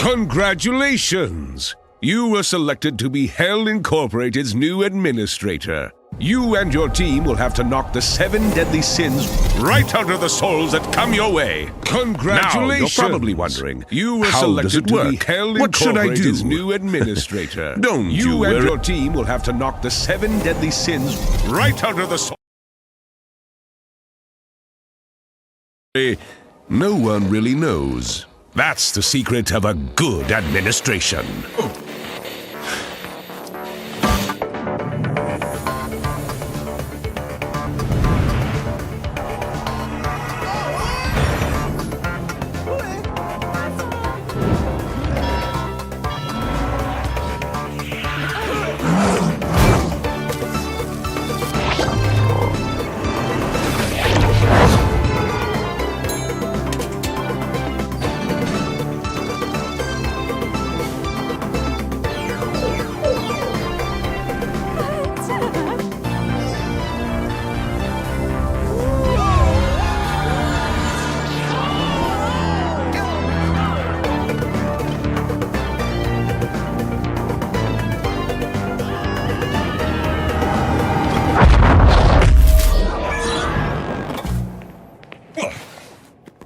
Congratulations! You were selected to be Hell Incorporated's new administrator. You and your team will have to knock the 7 deadly sins right out of the souls that come your way. Congratulations! Now, you're probably wondering, you were selected to be Hell Incorporated's new administrator. Don't you and your team will have to knock the 7 deadly sins right out of the souls. No one really knows. That's the secret of a good administration.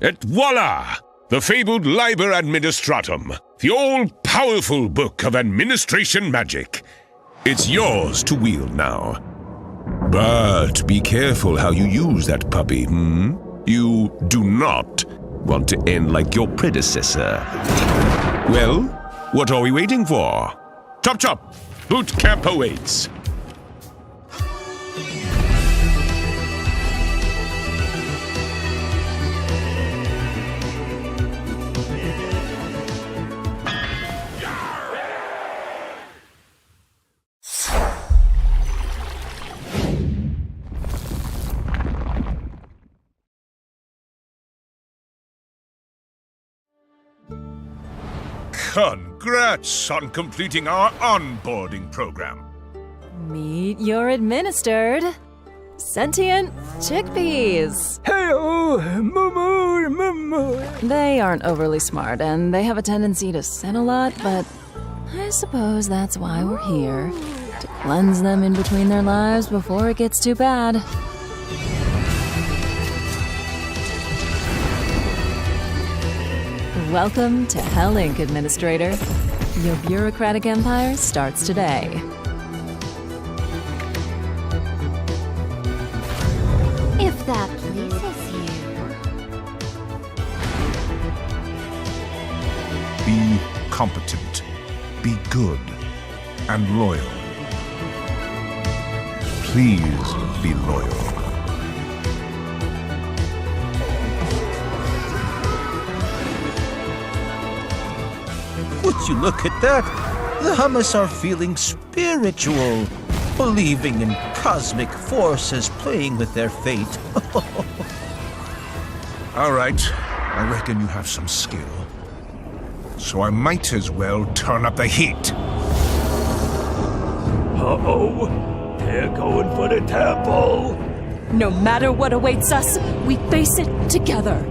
Et voila! The fabled Liber Administratum, the all-powerful book of administration magic. It's yours to wield now. But be careful how you use that puppy, You do not want to end like your predecessor. Well, what are we waiting for? Chop chop! Boot camp awaits. Congrats on completing our onboarding program. Meet your administered sentient chickpeas. Hey-oh, moo. They aren't overly smart and they have a tendency to sin a lot, but I suppose that's why we're here, to cleanse them in between their lives before it gets too bad. Welcome to Hell Inc., Administrator. Your bureaucratic empire starts today. If that pleases you. Be competent, be good, and loyal. Please be loyal. Would you look at that? The hummus are feeling spiritual, believing in cosmic forces playing with their fate. All right, I reckon you have some skill. So I might as well turn up the heat. Uh-oh, they're going for the temple. No matter what awaits us, we face it together.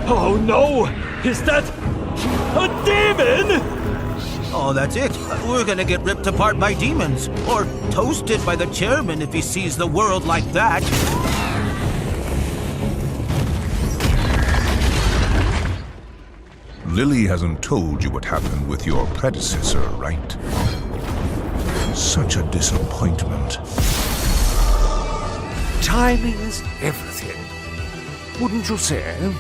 Oh no! Is that a demon? Oh, that's it. We're gonna get ripped apart by demons. Or toasted by the chairman if he sees the world like that. Lily hasn't told you what happened with your predecessor, right? Such a disappointment. Timing is everything. Wouldn't you say?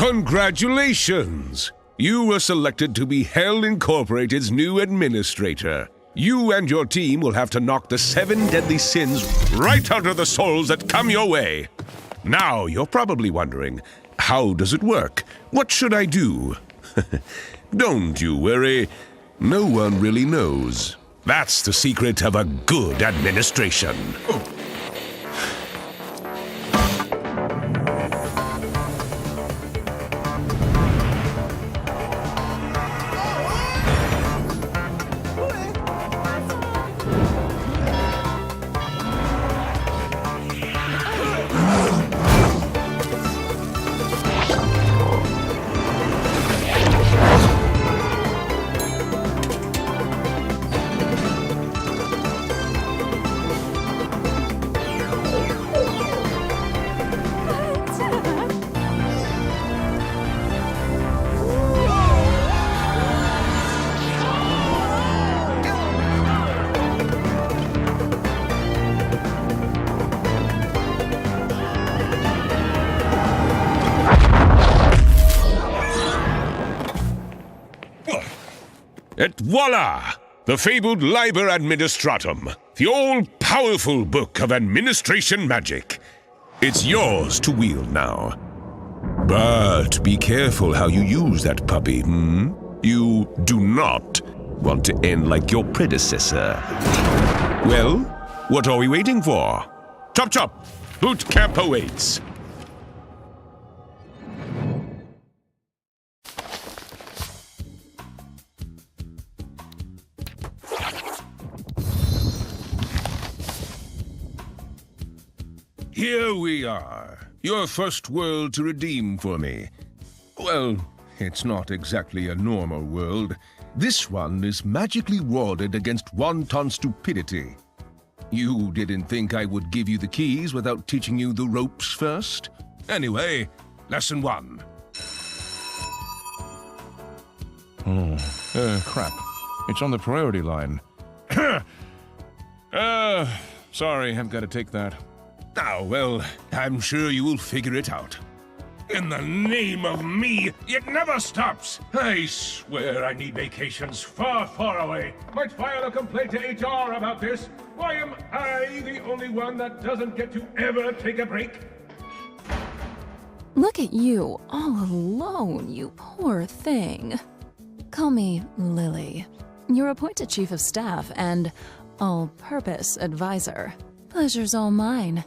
Congratulations! You were selected to be Hell Incorporated's new administrator. You and your team will have to knock the 7 deadly sins right out of the souls that come your way. Now, you're probably wondering, how does it work? What should I do? Don't you worry. No one really knows. That's the secret of a good administration. Et voila! The fabled Liber Administratum, the all-powerful book of administration magic. It's yours to wield now. But be careful how you use that puppy, You do not want to end like your predecessor. Well, what are we waiting for? Chop chop! Boot camp awaits. Here we are, your first world to redeem for me. Well, it's not exactly a normal world. This one is magically warded against wanton stupidity. You didn't think I would give you the keys without teaching you the ropes first? Anyway, lesson 1. Crap. It's on the priority line. Sorry, I've got to take that. Oh, well, I'm sure you will figure it out. In the name of me, it never stops! I swear I need vacations far, far away. Might file a complaint to HR about this. Why am I the only one that doesn't get to ever take a break? Look at you, all alone, you poor thing. Call me Lily. You're appointed Chief of Staff and all-purpose advisor. Pleasure's all mine.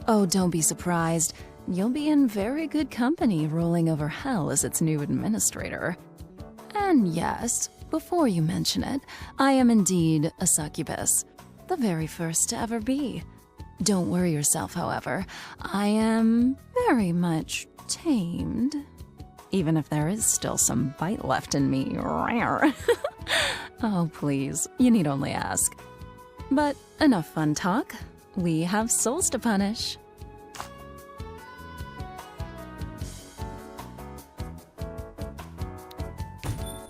Oh, don't be surprised. You'll be in very good company ruling over Hell as its new administrator. And yes, before you mention it, I am indeed a succubus. The very first to ever be. Don't worry yourself, however. I am very much tamed. Even if there is still some bite left in me. Oh, please, you need only ask. But enough fun talk. We have souls to punish.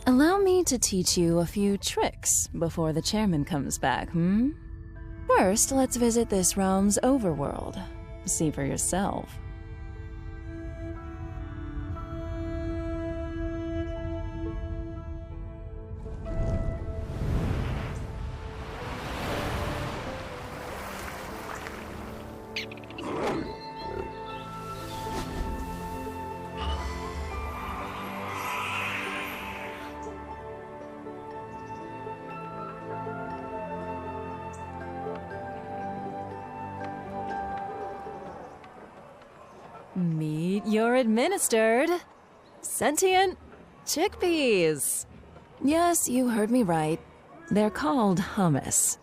Allow me to teach you a few tricks before the chairman comes back, First, let's visit this realm's overworld. See for yourself. Meet your administered, sentient chickpeas. Yes, you heard me right. They're called hummus.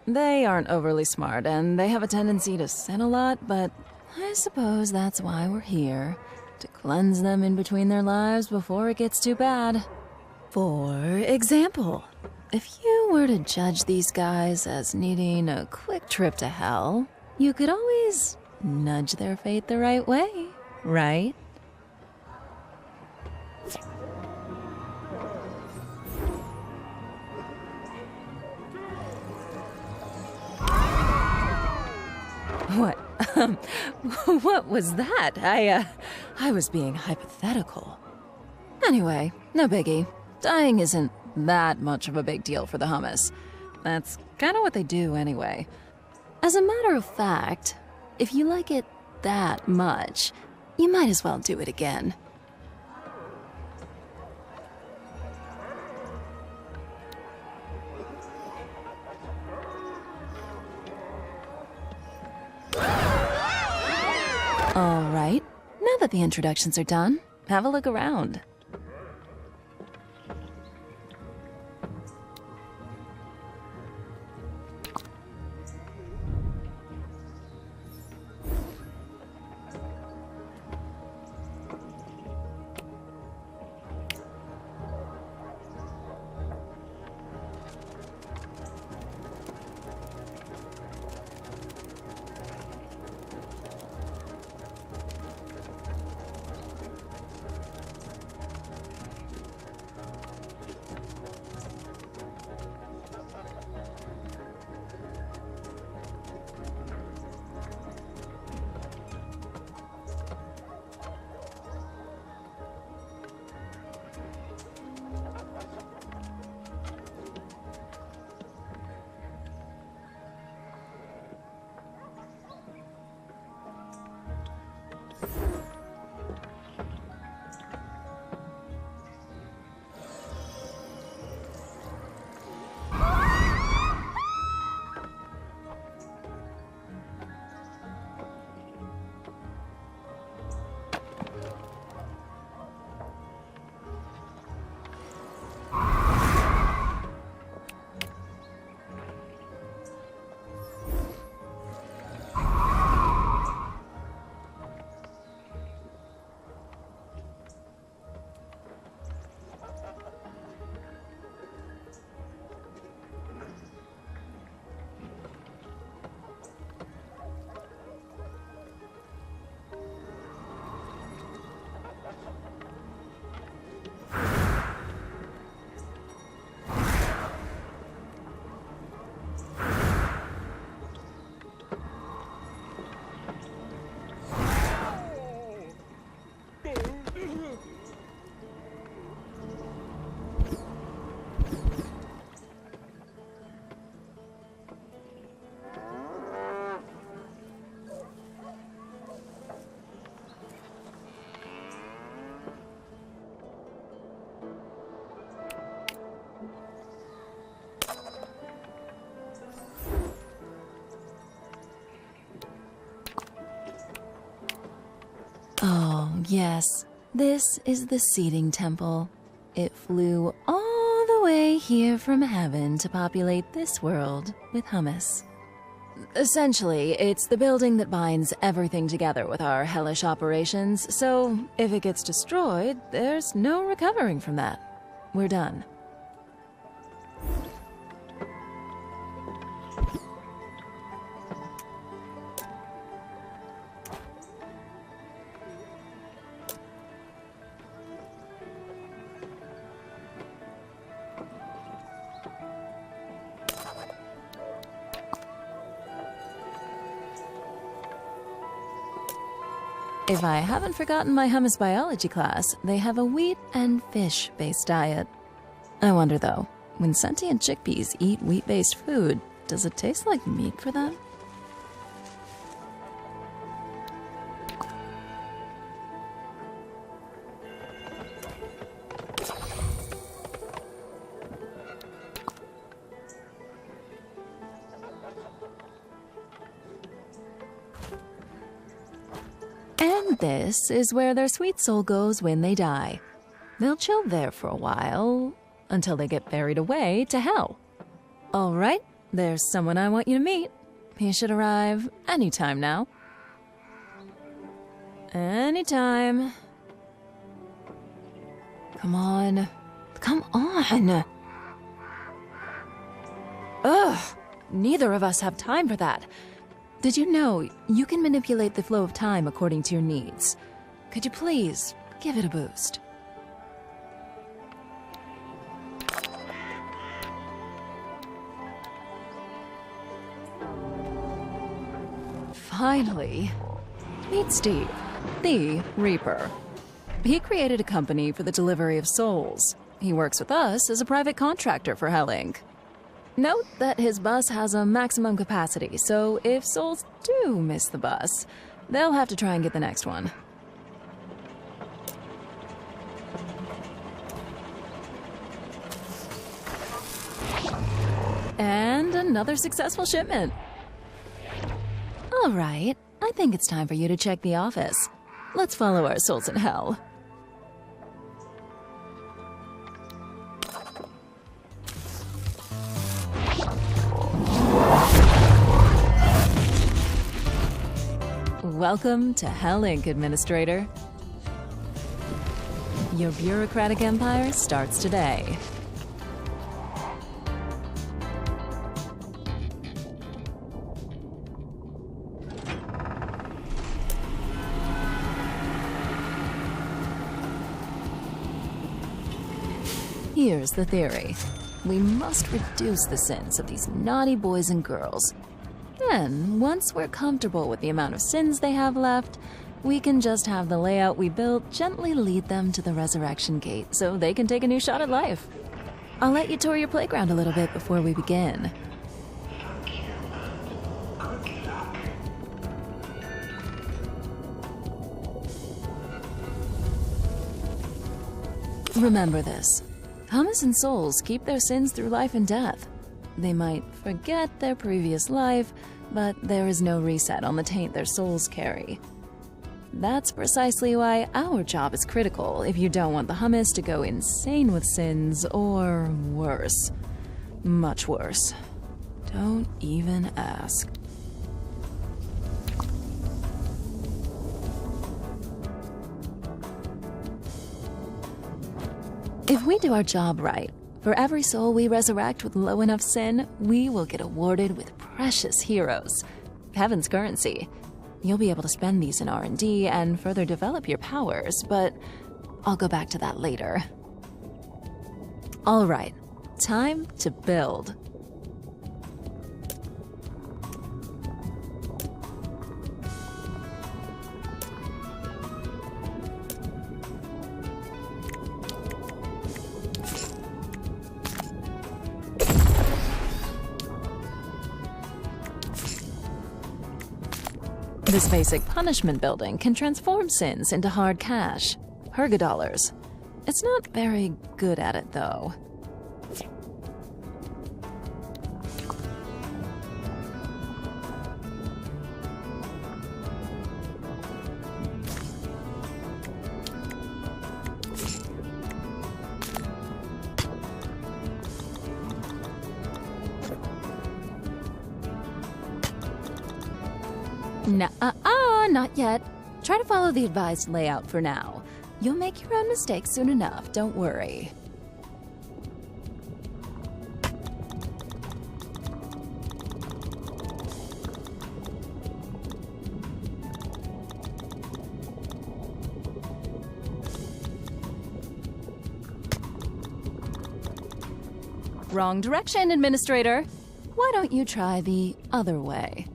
They aren't overly smart, and they have a tendency to sin a lot, but I suppose that's why we're here, to cleanse them in between their lives before it gets too bad. For example, if you were to judge these guys as needing a quick trip to hell, you could always nudge their fate the right way, right? What? What was that? I was being hypothetical. Anyway, no biggie. Dying isn't that much of a big deal for the hummus. That's kind of what they do anyway. As a matter of fact, if you like it that much, you might as well do it again. All right, now that the introductions are done, have a look around. Oh, yes. This is the seating temple. It flew all the way here from heaven to populate this world with hummus. Essentially, it's the building that binds everything together with our hellish operations, so if it gets destroyed, there's no recovering from that. We're done. If I haven't forgotten my hummus biology class, they have a wheat and fish-based diet. I wonder though, when sentient chickpeas eat wheat-based food, does it taste like meat for them? And this is where their sweet soul goes when they die. They'll chill there for a while, until they get buried away to hell. All right, there's someone I want you to meet. He should arrive anytime now. Anytime. Come on. Come on! Ugh! Neither of us have time for that. Did you know you can manipulate the flow of time according to your needs? Could you please give it a boost? finally. Meet Steve, the Reaper. He created a company for the delivery of souls. He works with us as a private contractor for Hell Inc. Note that his bus has a maximum capacity, so if souls do miss the bus, they'll have to try and get the next one. And another successful shipment. All right, I think it's time for you to check the office. Let's follow our souls in hell. Welcome to Hell Inc., Administrator. Your bureaucratic empire starts today. Here's the theory. We must reduce the sins of these naughty boys and girls. Then, once we're comfortable with the amount of sins they have left, we can just have the layout we built gently lead them to the resurrection gate so they can take a new shot at life. I'll let you tour your playground a little bit before we begin. Remember this. Hummus and souls keep their sins through life and death. They might forget their previous life, but there is no reset on the taint their souls carry. That's precisely why our job is critical if you don't want the hummus to go insane with sins, or worse. Much worse. Don't even ask. If we do our job right, for every soul we resurrect with low enough sin, we will get awarded with precious heroes. Heaven's currency. You'll be able to spend these in R&D and further develop your powers, but I'll go back to that later. All right, time to build. This basic punishment building can transform sins into hard cash, $dollars. It's not very good at it, though. Not yet. Try to follow the advised layout for now. You'll make your own mistakes soon enough, don't worry. Wrong direction, Administrator. Why don't you try the other way?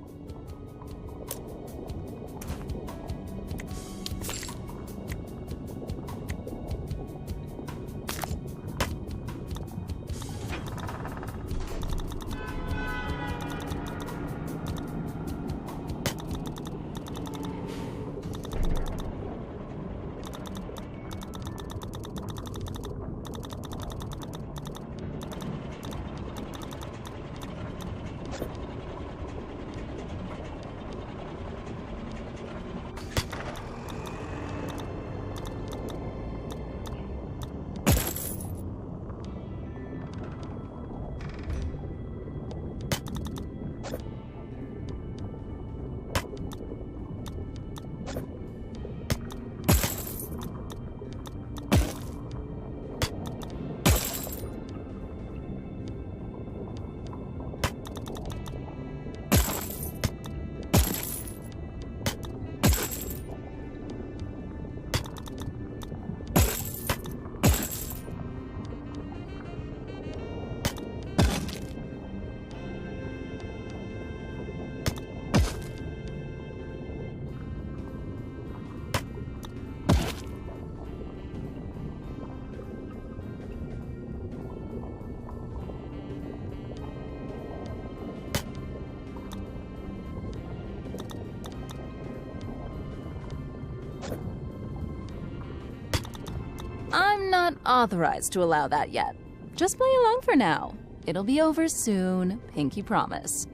not authorized to allow that yet. Just play along for now. It'll be over soon, pinky promise.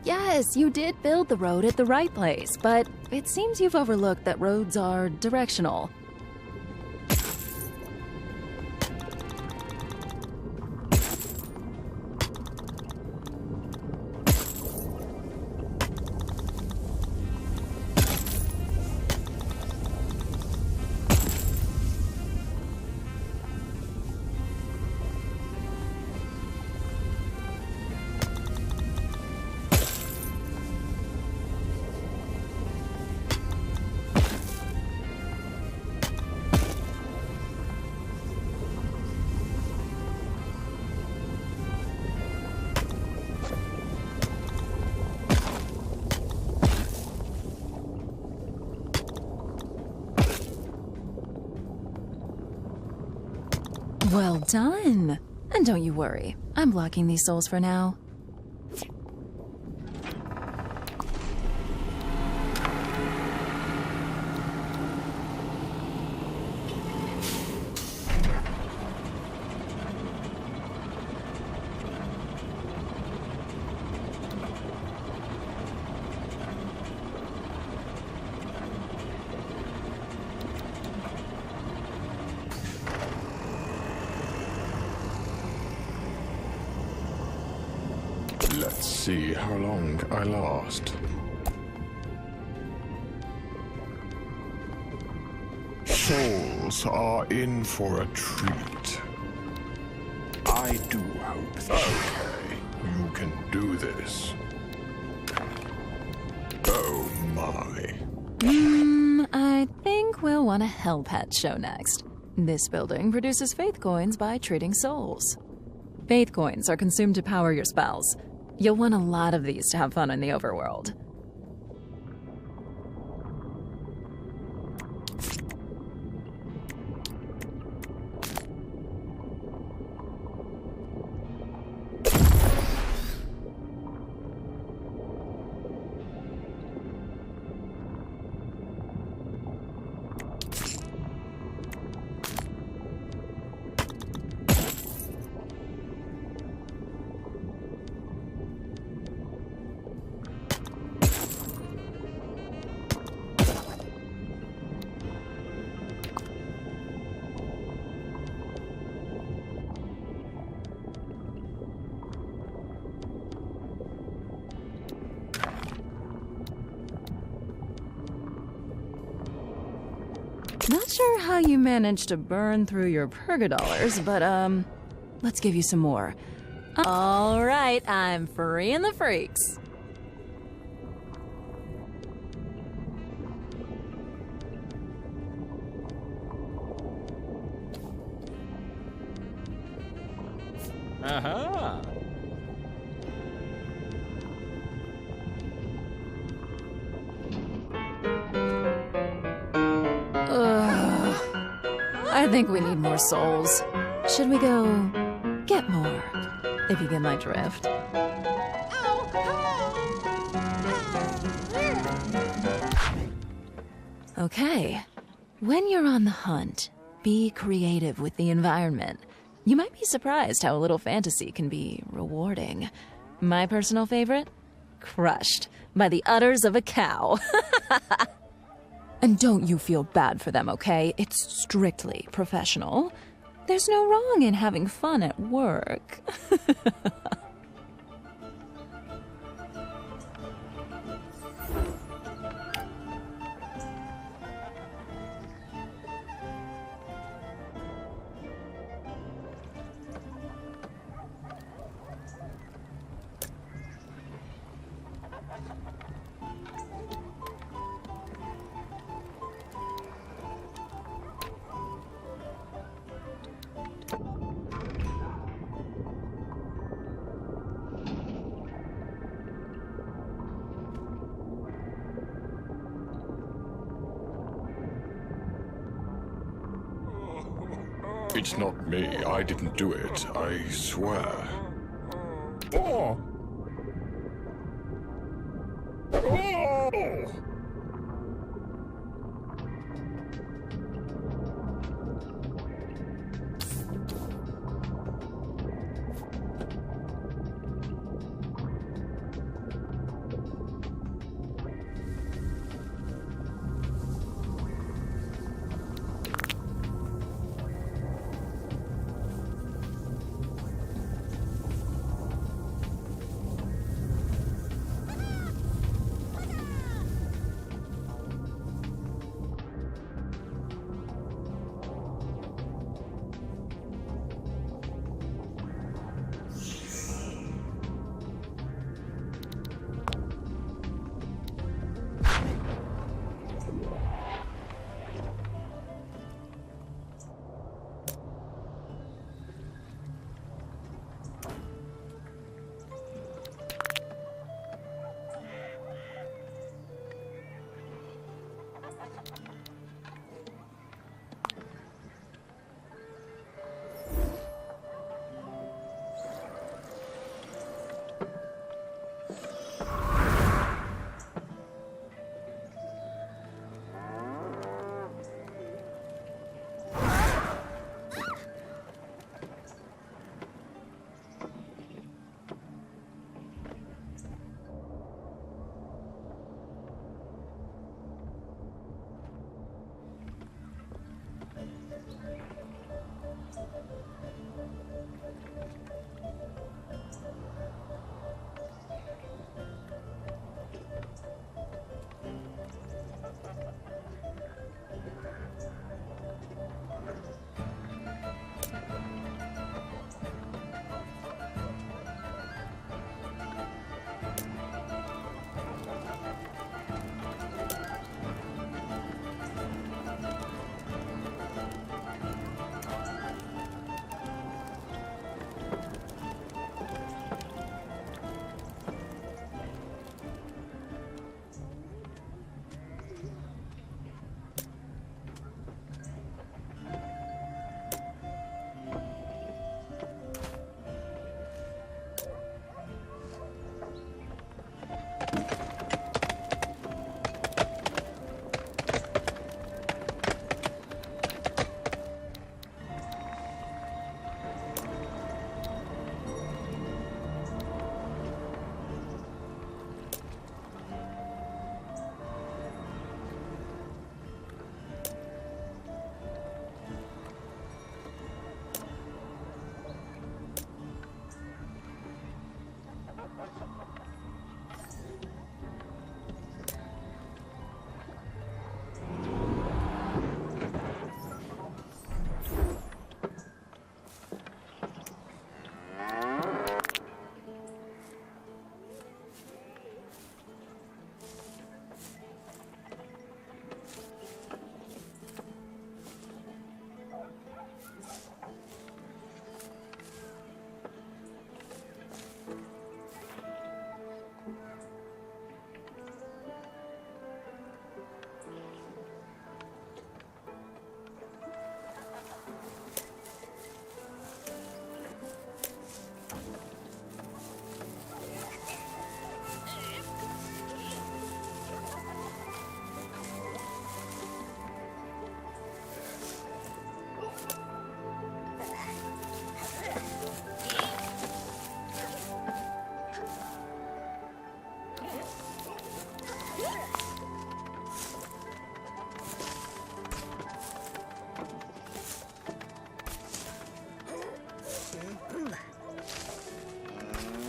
Yes, you did build the road at the right place, but it seems you've overlooked that roads are directional. Well done! And don't you worry, I'm blocking these souls for now. Let's see how long I last. Souls are in for a treat. I do hope. Okay, you can do this. Oh my. I think we'll want a Hell Pet show next. This building produces faith coins by trading souls. Faith coins are consumed to power your spells. You'll want a lot of these to have fun in the overworld. Not sure how you managed to burn through your purgadollars, but let's give you some more. All right, I'm freeing the freaks. Aha! I think we need more souls. Should we go get more, if you get my drift? Okay, when you're on the hunt, be creative with the environment. You might be surprised how a little fantasy can be rewarding. My personal favorite? Crushed by the udders of a cow. And don't you feel bad for them, okay? It's strictly professional. There's no wrong in having fun at work. It's not me. I didn't do it. I swear. Oh!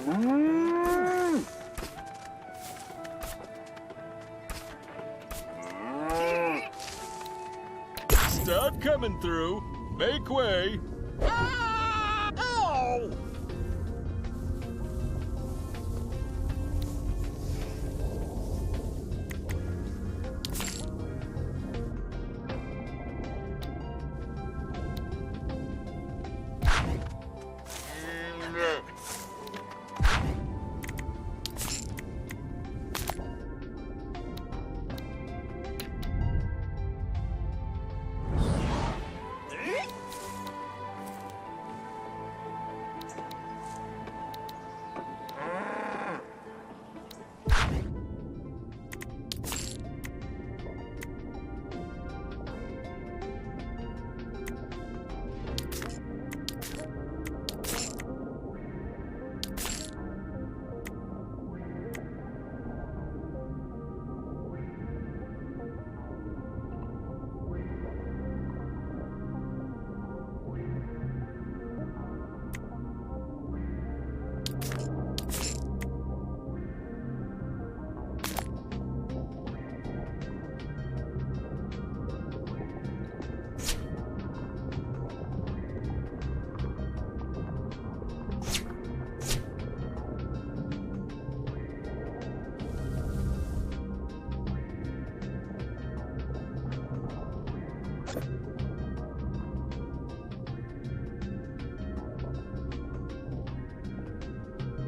Oh! Stop coming through. Make way. Ah! Ow!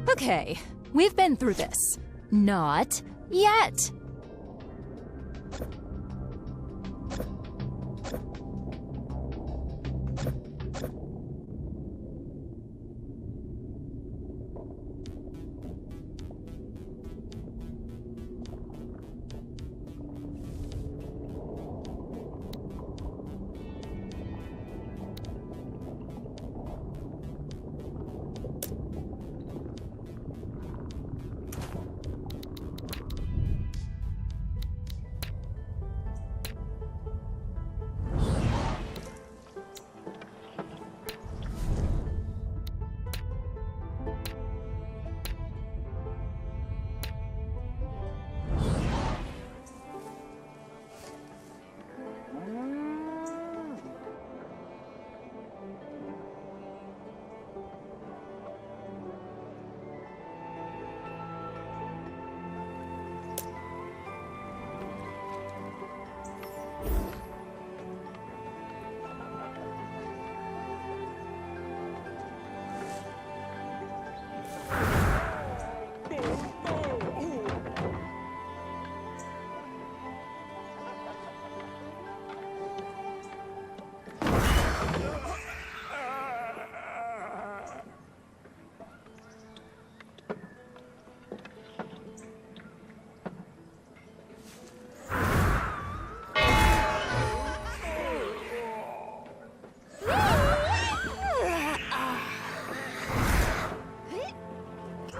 Okay, we've been through this. Not yet.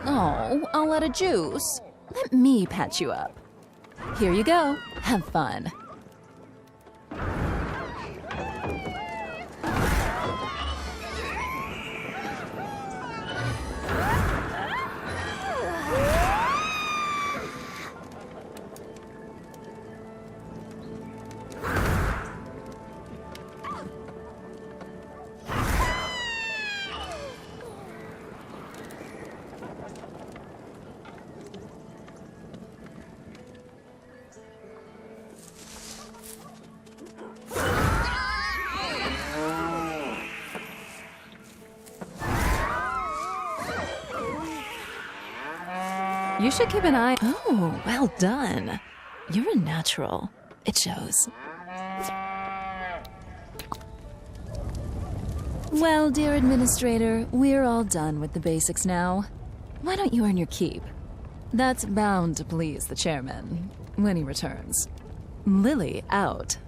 Oh, all out of juice. Let me patch you up. Here you go. Have fun. You should keep an eye. Oh, well done. You're a natural. It shows. Well, dear administrator, we're all done with the basics now. Why don't you earn your keep? That's bound to please the chairman when he returns. Lily out.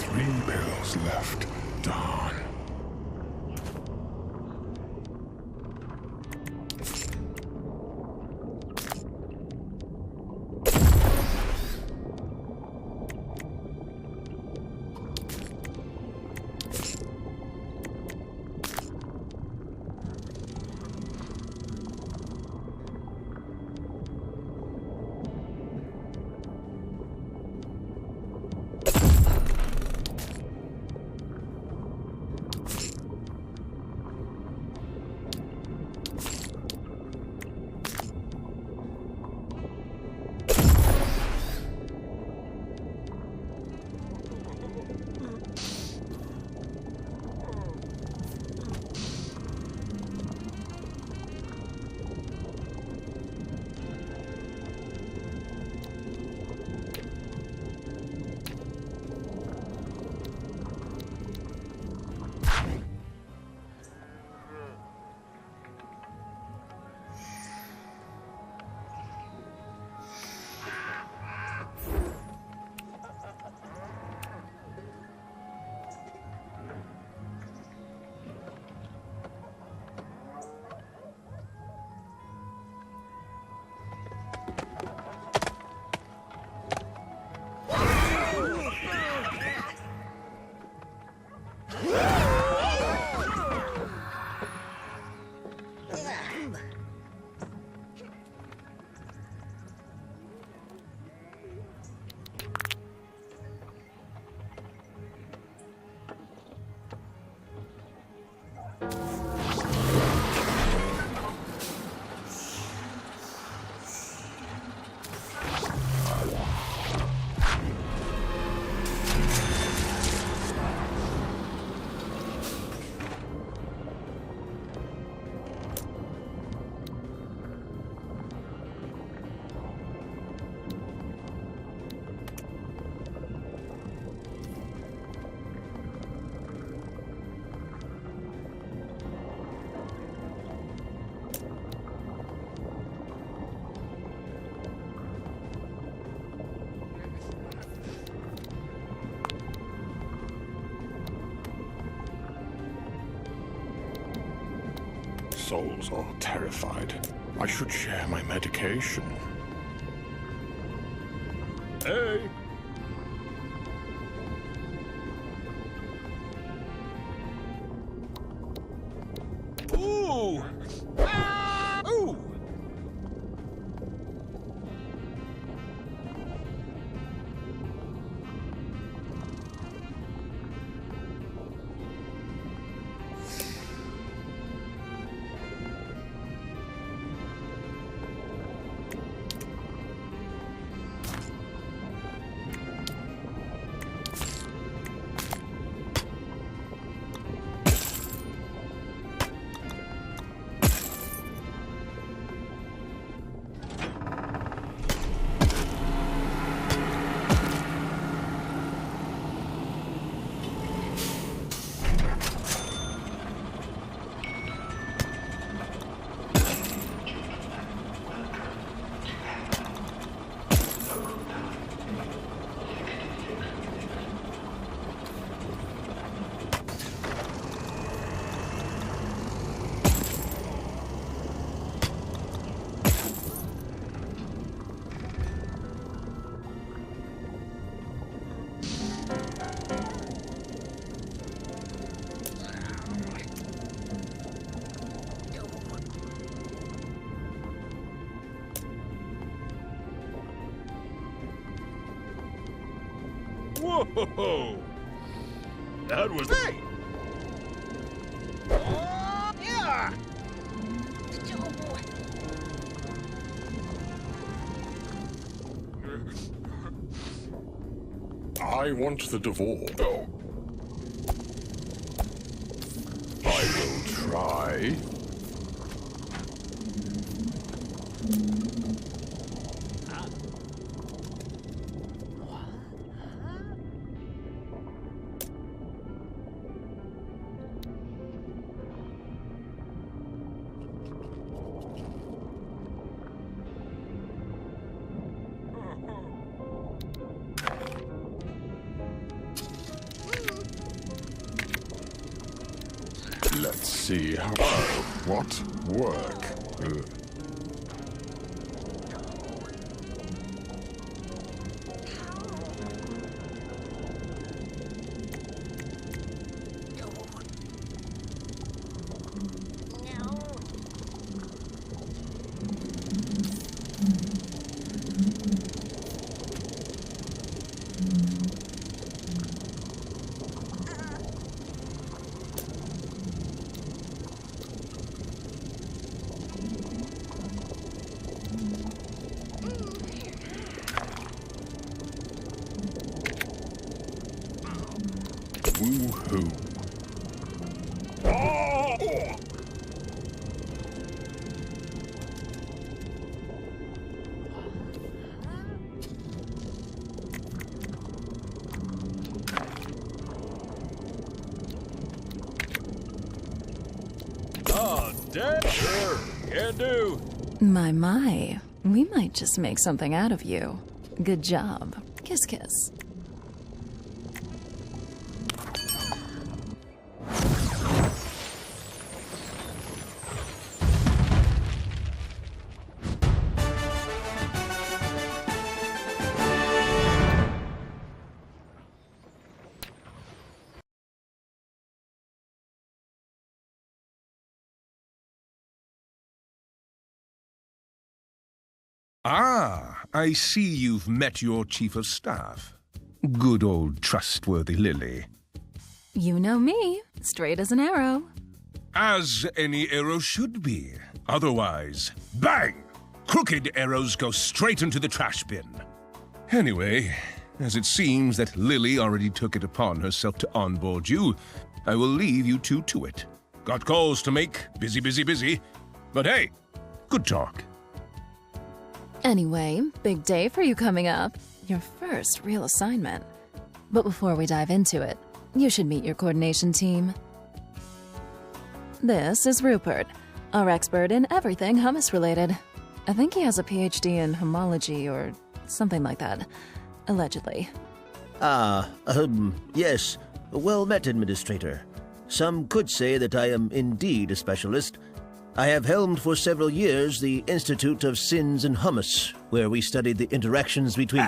3 pills left. Darn. Souls all terrified. I should share my medication. Hey! Ooh! Ah! Ooh! Whoa! That was... Hey! Yeah! I want the divorce. I will try. Let's see. What? Work. Woo-hoo. Oh, damn. Sure, can do. My. We might just make something out of you. Good job. Kiss, kiss. Ah, I see you've met your chief of staff. Good old trustworthy Lily. You know me. Straight as an arrow. As any arrow should be. Otherwise, bang! Crooked arrows go straight into the trash bin. Anyway, as it seems that Lily already took it upon herself to onboard you, I will leave you two to it. Got calls to make, busy, busy, busy. But hey, good talk. Anyway, big day for you coming up. Your first real assignment. But before we dive into it, you should meet your coordination team. This is Rupert, our expert in everything hummus-related. I think he has a PhD in homology or something like that, allegedly. Yes. Well met, Administrator. Some could say that I am indeed a specialist. I have helmed for several years the Institute of Sins and Hummus, where we studied the interactions between...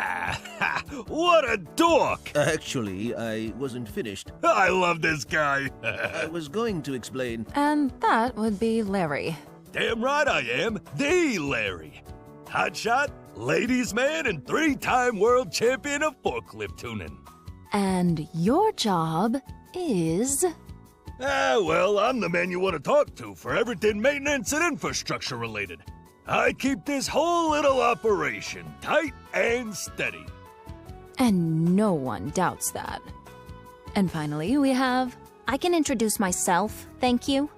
What a dork! Actually, I wasn't finished. I love this guy. I was going to explain... And that would be Larry. Damn right I am. The Larry. Hotshot, ladies' man, and 3-time world champion of forklift tuning. And your job is... Well, I'm the man you want to talk to for everything maintenance and infrastructure related. I keep this whole little operation tight and steady. And no one doubts that. And finally, we have... I can introduce myself, thank you.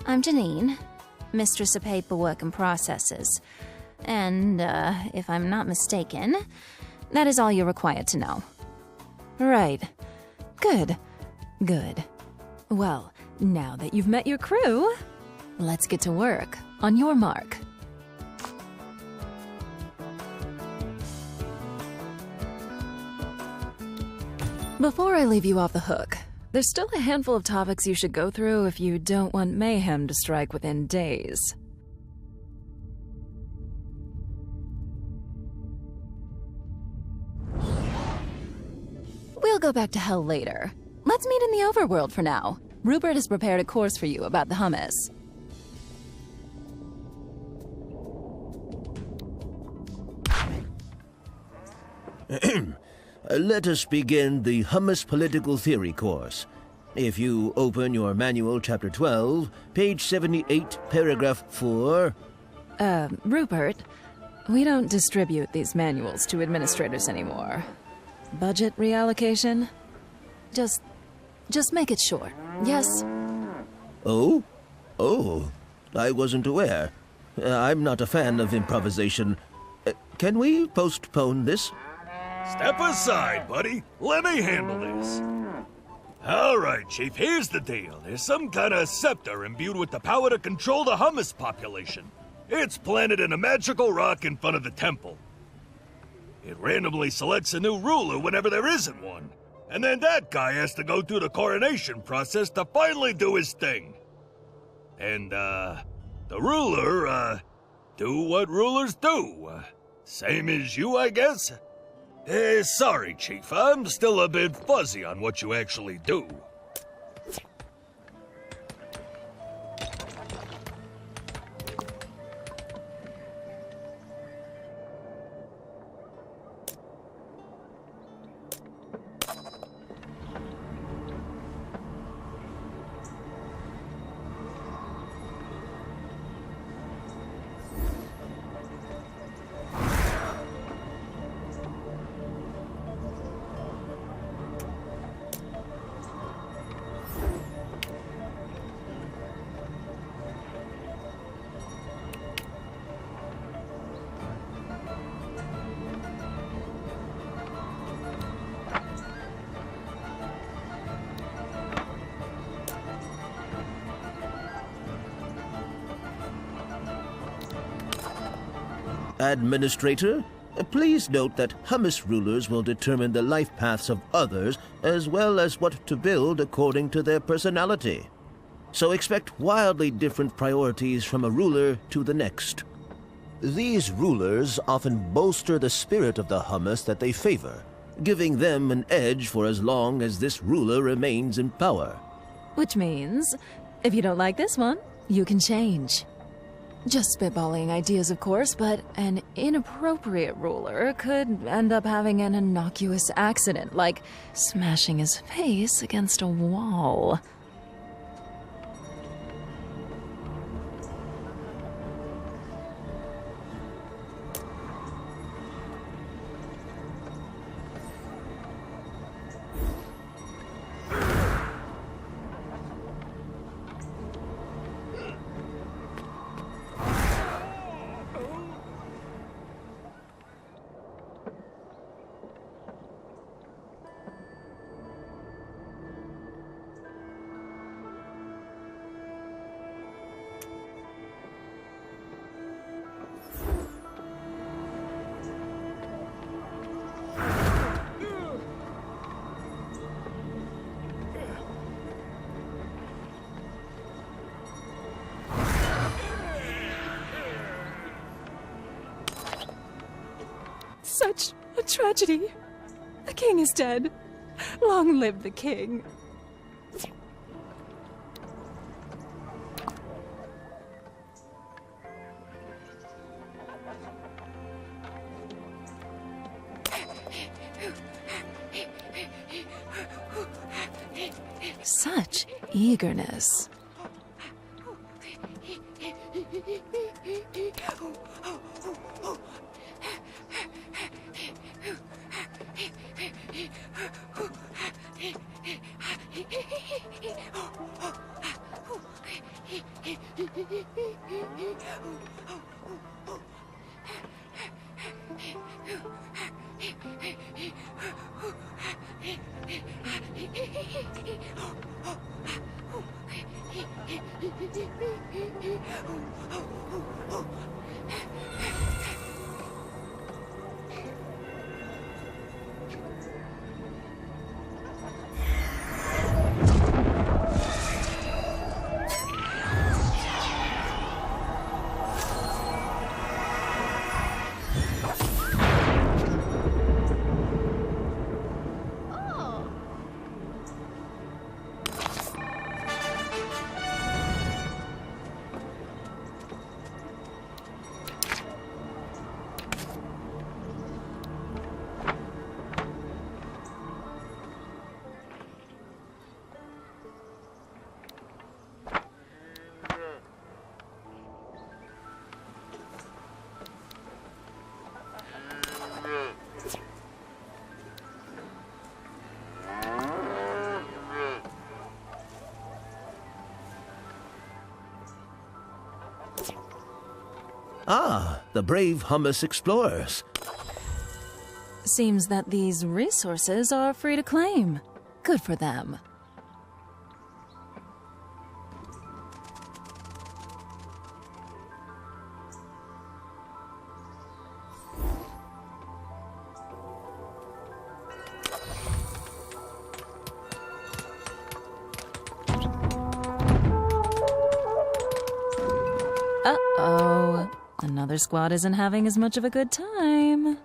I'm Janine, Mistress of Paperwork and Processes. And, if I'm not mistaken, that is all you're required to know. Right. Good. Good. Well, now that you've met your crew, let's get to work. On your mark. Before I leave you off the hook, there's still a handful of topics you should go through if you don't want mayhem to strike within days. We'll go back to hell later. Let's meet in the overworld for now. Rupert has prepared a course for you about the hummus. Let us begin the Hummus Political Theory course. If you open your manual, Chapter 12, page 78, paragraph 4... Rupert, we don't distribute these manuals to administrators anymore. Budget reallocation? Just make it short, yes? Oh? Oh, I wasn't aware. I'm not a fan of improvisation. Can we postpone this? Step aside, buddy. Let me handle this. All right, Chief, here's the deal. There's some kind of scepter imbued with the power to control the hummus population. It's planted in a magical rock in front of the temple. It randomly selects a new ruler whenever there isn't one. And then that guy has to go through the coronation process to finally do his thing. And, the ruler, do what rulers do. Same as you, I guess? Sorry, Chief, I'm still a bit fuzzy on what you actually do. Administrator, please note that Hummus rulers will determine the life paths of others as well as what to build according to their personality. So expect wildly different priorities from a ruler to the next. These rulers often bolster the spirit of the Hummus that they favor, giving them an edge for as long as this ruler remains in power. Which means, if you don't like this one, you can change. Just spitballing ideas, of course, but an inappropriate ruler could end up having an innocuous accident, like smashing his face against a wall. Such a tragedy. The king is dead. Long live the king. Such eagerness. Ah, the brave Hummus explorers. Seems that these resources are free to claim. Good for them. Uh-oh. Another squad isn't having as much of a good time.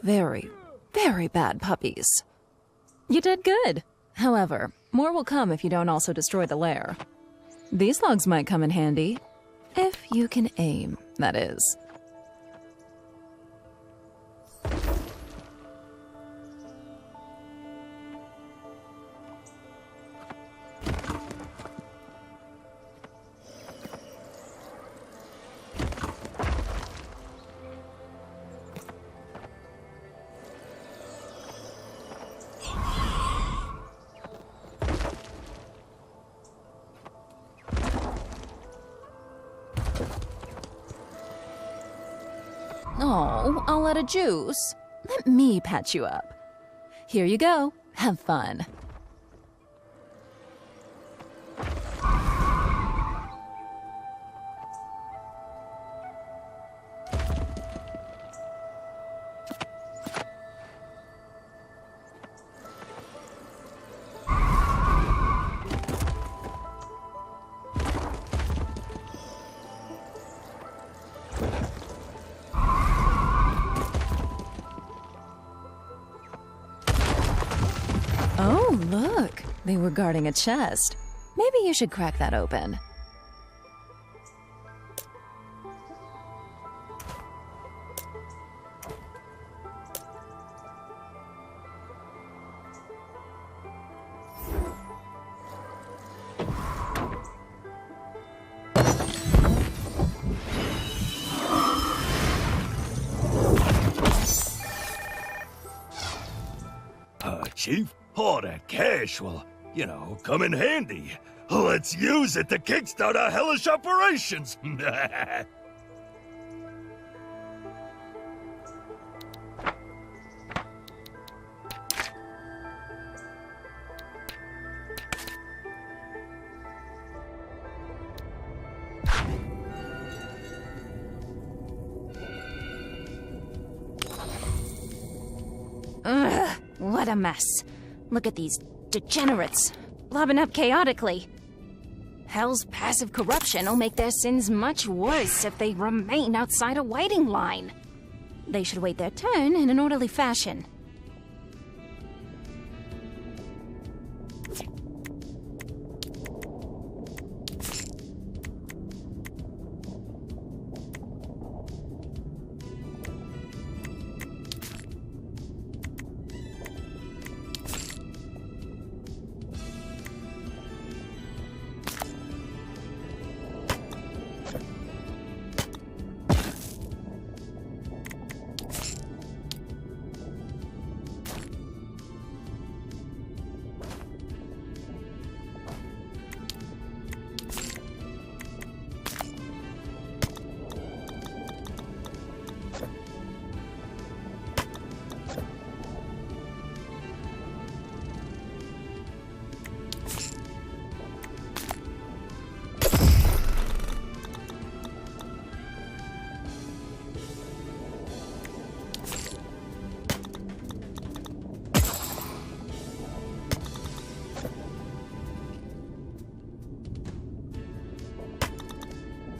Very, very bad puppies. You did good. However, more will come if you don't also destroy the lair. These logs might come in handy. If you can aim, that is. Oh, all out of juice. Let me patch you up. Here you go. Have fun. Oh, look. They were guarding a chest. Maybe you should crack that open. Chief? All that cash will, come in handy. Let's use it to kickstart our hellish operations. Ugh, what a mess. Look at these degenerates, lobbing up chaotically. Hell's passive corruption will make their sins much worse if they remain outside a waiting line. They should wait their turn in an orderly fashion.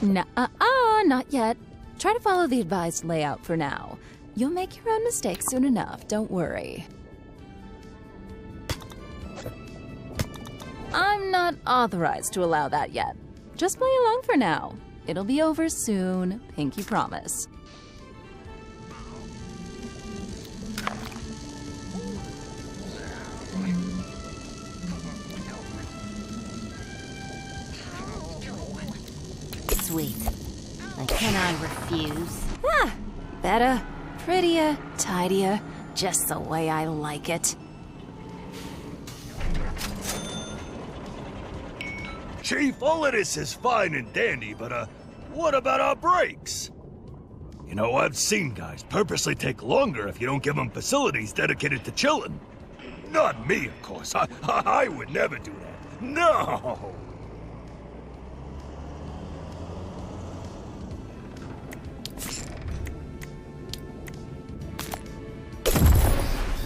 Nuh-uh, not yet. Try to follow the advised layout for now. You'll make your own mistakes soon enough, don't worry. I'm not authorized to allow that yet. Just play along for now. It'll be over soon, pinky promise. Sweet. Like, can I refuse? Ah, better, prettier, tidier, just the way I like it. Chief, all of this is fine and dandy, but, what about our breaks? You know, I've seen guys purposely take longer if you don't give them facilities dedicated to chilling. Not me, of course. I would never do that. No!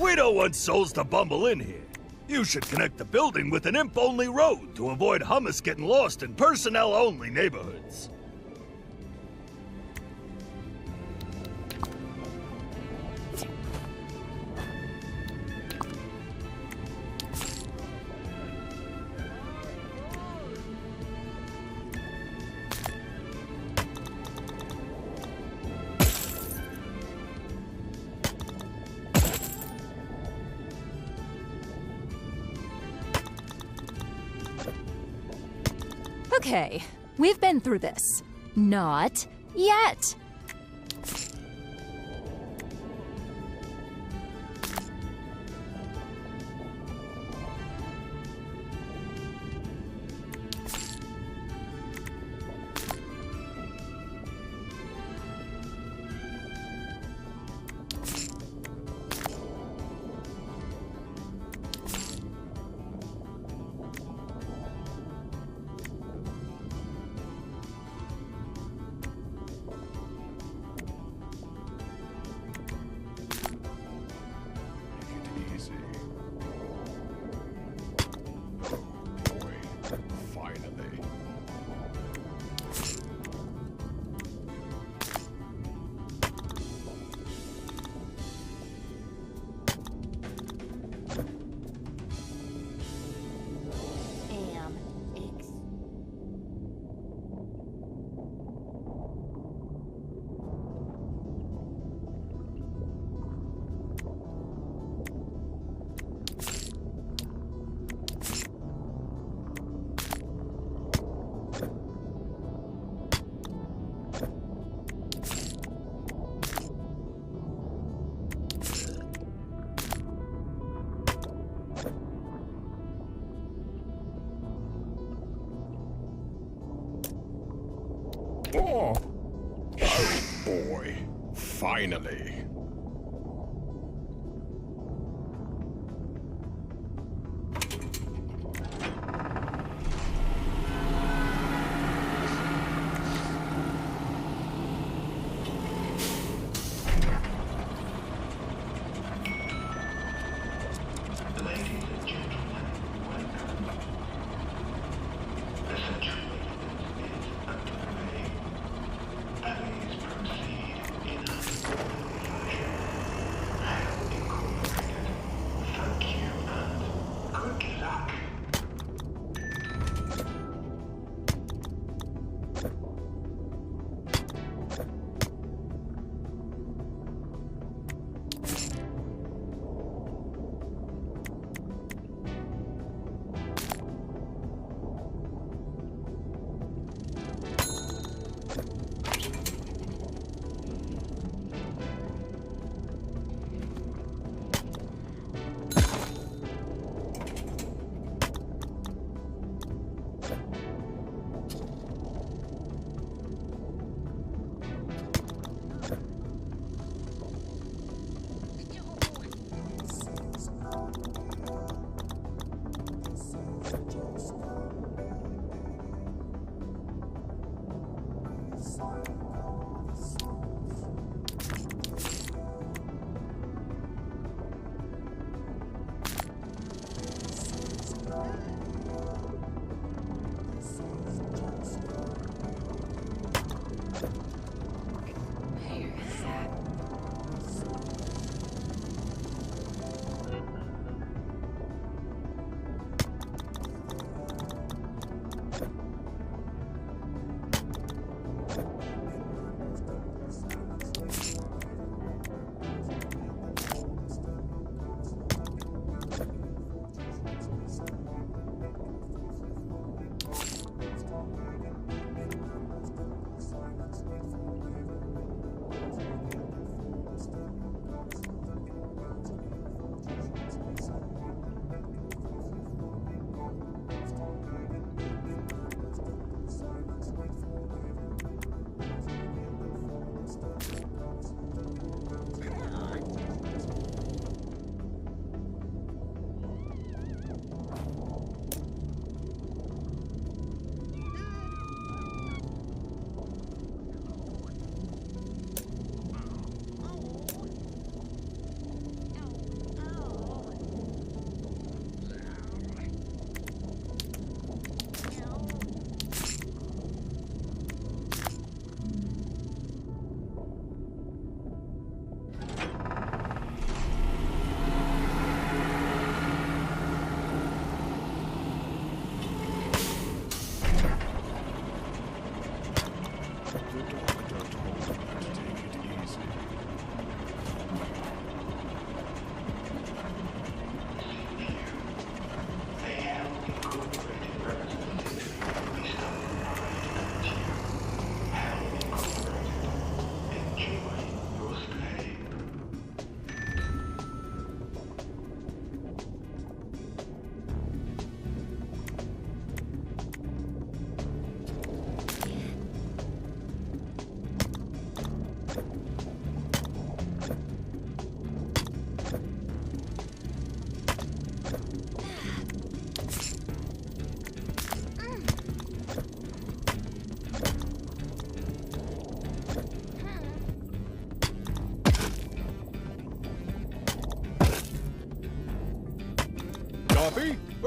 We don't want souls to bumble in here. You should connect the building with an imp-only road to avoid hummus getting lost in personnel-only neighborhoods. Okay, we've been through this. Not yet. Oh boy, finally.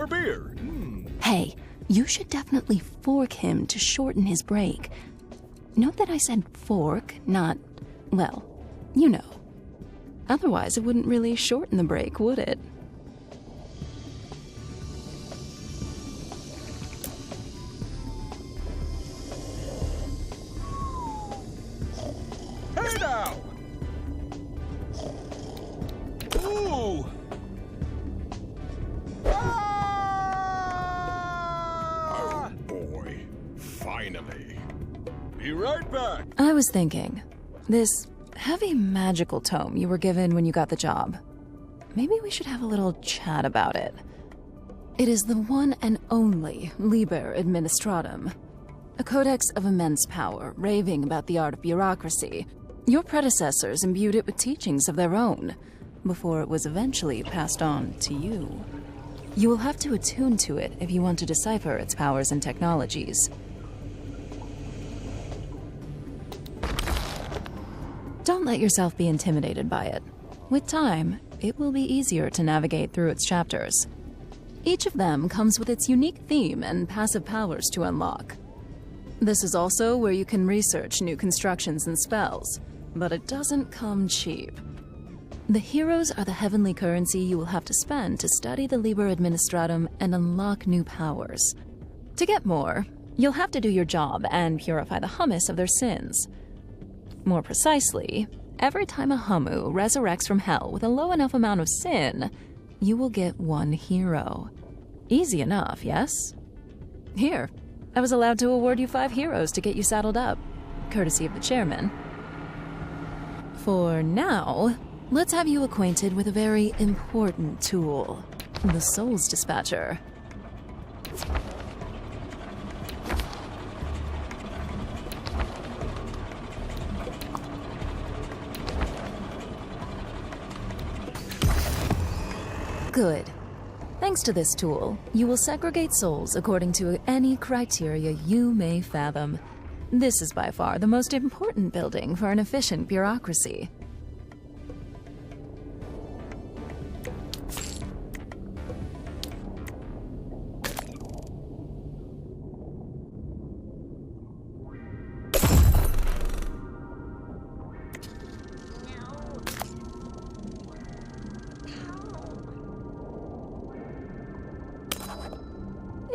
for beer. Hey, you should definitely fork him to shorten his break. Note that I said fork, not, well, you know. Otherwise, it wouldn't really shorten the break, would it? Hey now! Ooh! Oh boy. Finally. Be right back. I was thinking, this heavy magical tome you were given when you got the job, maybe we should have a little chat about it. It is the one and only Liber Administratum, a codex of immense power, raving about the art of bureaucracy. Your predecessors imbued it with teachings of their own, before it was eventually passed on to you. You will have to attune to it if you want to decipher its powers and technologies. Don't let yourself be intimidated by it. With time, it will be easier to navigate through its chapters. Each of them comes with its unique theme and passive powers to unlock. This is also where you can research new constructions and spells, but it doesn't come cheap. The heroes are the heavenly currency you will have to spend to study the Liber Administratum and unlock new powers. To get more, you'll have to do your job and purify the hummus of their sins. More precisely, every time a Hummu resurrects from hell with a low enough amount of sin, you will get one hero. Easy enough, yes? Here, I was allowed to award you 5 heroes to get you saddled up, courtesy of the chairman. For now, let's have you acquainted with a very important tool, the Souls Dispatcher. Good. Thanks to this tool, you will segregate souls according to any criteria you may fathom. This is by far the most important building for an efficient bureaucracy.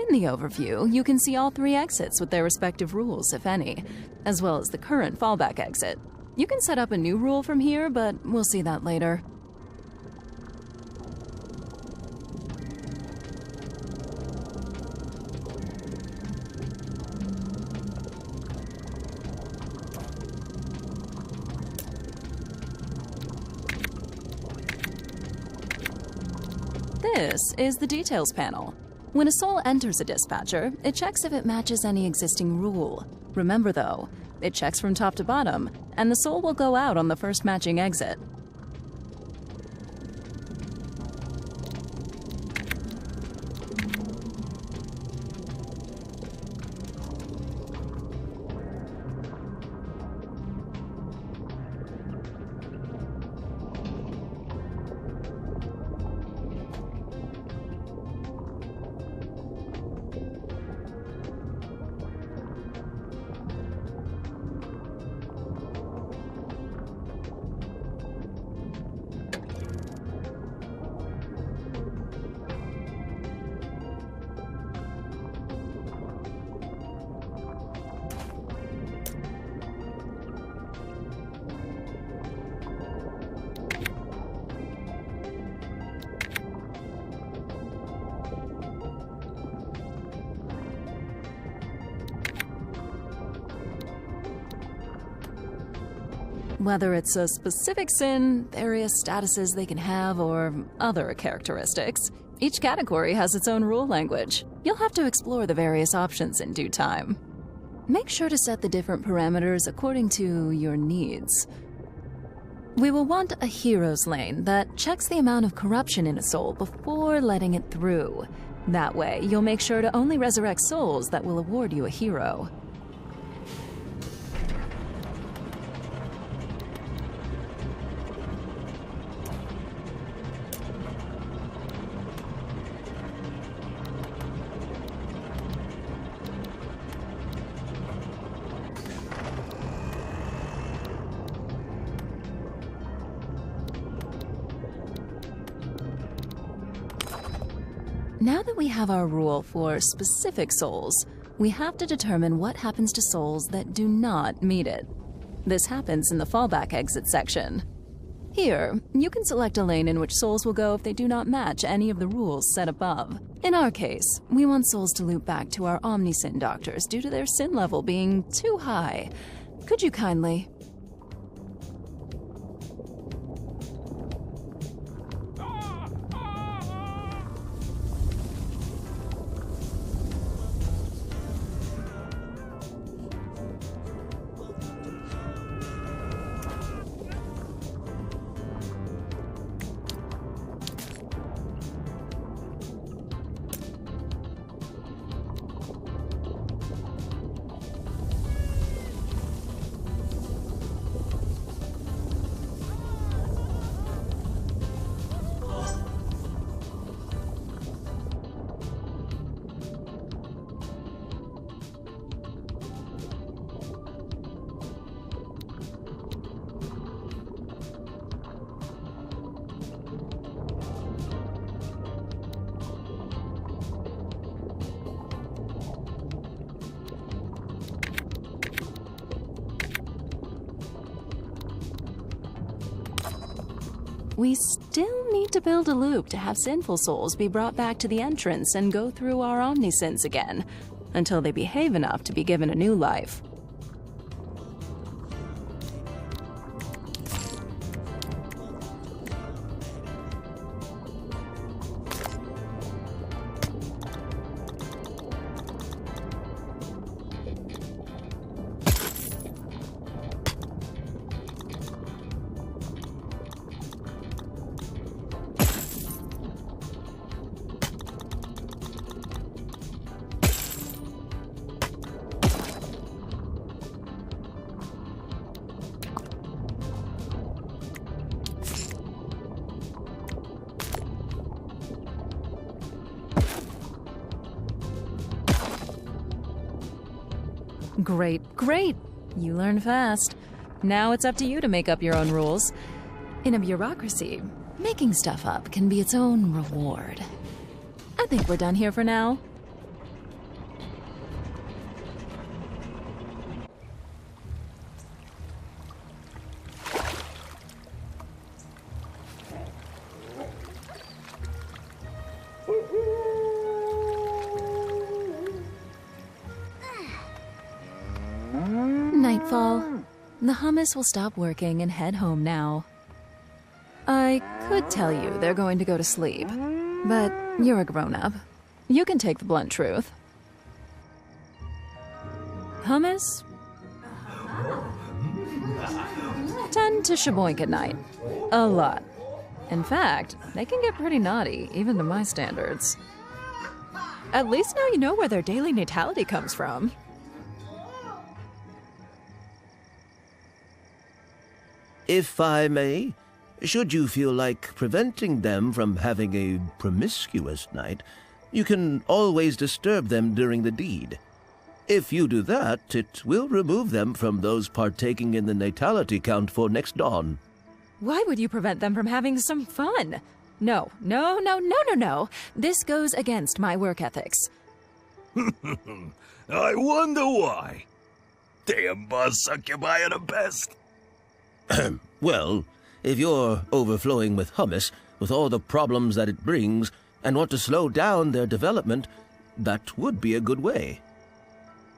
In the overview, you can see all 3 exits with their respective rules, if any, as well as the current fallback exit. You can set up a new rule from here, but we'll see that later. This is the Details panel. When a soul enters a dispatcher, it checks if it matches any existing rule. Remember though, it checks from top to bottom, and the soul will go out on the first matching exit. Whether it's a specific sin, various statuses they can have, or other characteristics, each category has its own rule language. You'll have to explore the various options in due time. Make sure to set the different parameters according to your needs. We will want a hero's lane that checks the amount of corruption in a soul before letting it through. That way, you'll make sure to only resurrect souls that will award you a hero. Now that we have our rule for specific souls, we have to determine what happens to souls that do not meet it. This happens in the fallback exit section. Here, you can select a lane in which souls will go if they do not match any of the rules set above. In our case, we want souls to loop back to our Omnisin doctors due to their sin level being too high. Could you kindly... We still need to build a loop to have sinful souls be brought back to the entrance and go through our omnisins again, until they behave enough to be given a new life. Great, great! You learn fast. Now it's up to you to make up your own rules. In a bureaucracy, making stuff up can be its own reward. I think we're done here for now. Nightfall. The hummus will stop working and head home now. I could tell you they're going to go to sleep, but you're a grown-up. You can take the blunt truth. Hummus tend to shaboink at night. A lot. In fact, they can get pretty naughty, even to my standards. At least now you know where their daily natality comes from. If I may, should you feel like preventing them from having a promiscuous night, you can always disturb them during the deed. If you do that, it will remove them from those partaking in the natality count for next dawn. Why would you prevent them from having some fun? No. This goes against my work ethics. I wonder why. Damn boss succubi are the best. Well, if you're overflowing with hummus, with all the problems that it brings, and want to slow down their development, that would be a good way.